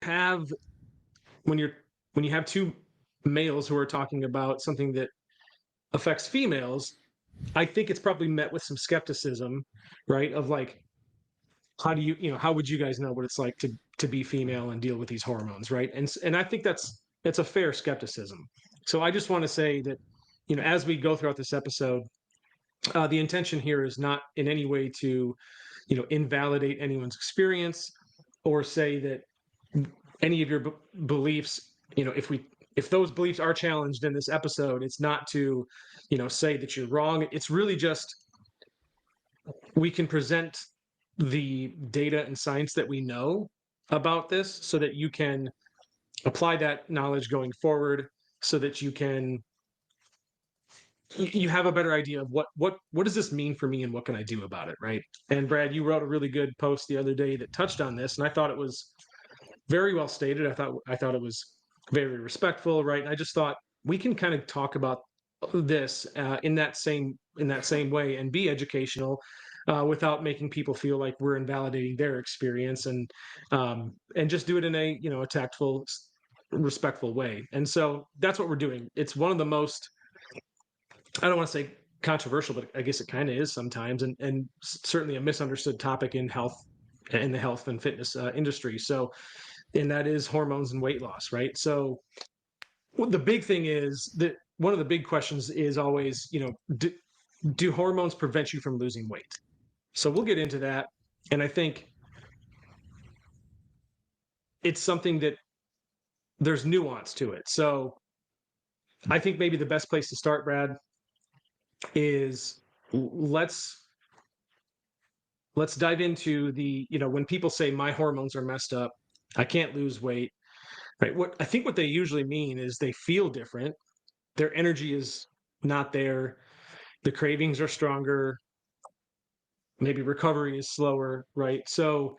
have when you have two males who are talking about something that affects females, I think it's probably met with some skepticism, right? Of like, how do how would you guys know what it's like to be female and deal with these hormones, right? And I think that's a fair skepticism. So I just want to say that, as we go throughout this episode, the intention here is not in any way to, invalidate anyone's experience or say that any of your beliefs, if those beliefs are challenged in this episode, it's not to, say that you're wrong. It's really just we can present the data and science that we know about this so that you can apply that knowledge going forward so that you have a better idea of what does this mean for me and what can I do about it, right? And Brad, you wrote a really good post the other day that touched on this, and I thought it was very well stated. I thought it was very respectful, right? And I just thought we can kind of talk about this in that same way and be educational without making people feel like we're invalidating their experience, and just do it in a tactful, respectful way. And so that's what we're doing. It's one of the most, I don't want to say controversial, but I guess it kind of is sometimes, and certainly a misunderstood topic in the health and fitness industry. So, and that is hormones and weight loss, right? So the big thing is that one of the big questions is always, do hormones prevent you from losing weight? So we'll get into that. And I think it's something that there's nuance to it. So I think maybe the best place to start, Brad, is let's dive into the, when people say my hormones are messed up, I can't lose weight, right? What they usually mean is they feel different, their energy is not there, the cravings are stronger, maybe recovery is slower, right? So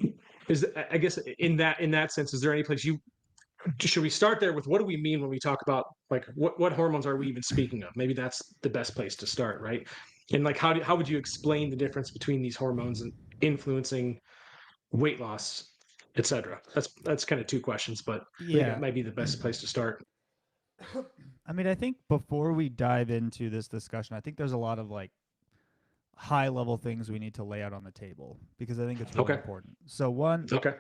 I guess in that sense, is there any place should we start there with what do we mean when we talk about like what hormones are we even speaking of? Maybe that's the best place to start, right? And like how would you explain the difference between these hormones and influencing weight loss, etc.? That's kind of two questions, but I think that Yeah. might be the best place to start. I mean, I think before we dive into this discussion, I think there's a lot of like high level things we need to lay out on the table because I think it's really Okay. important. So, one, Okay.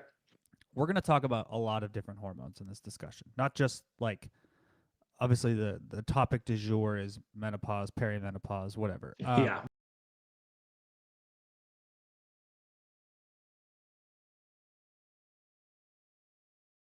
we're going to talk about a lot of different hormones in this discussion, not just like obviously the topic du jour is menopause, perimenopause, whatever. Yeah.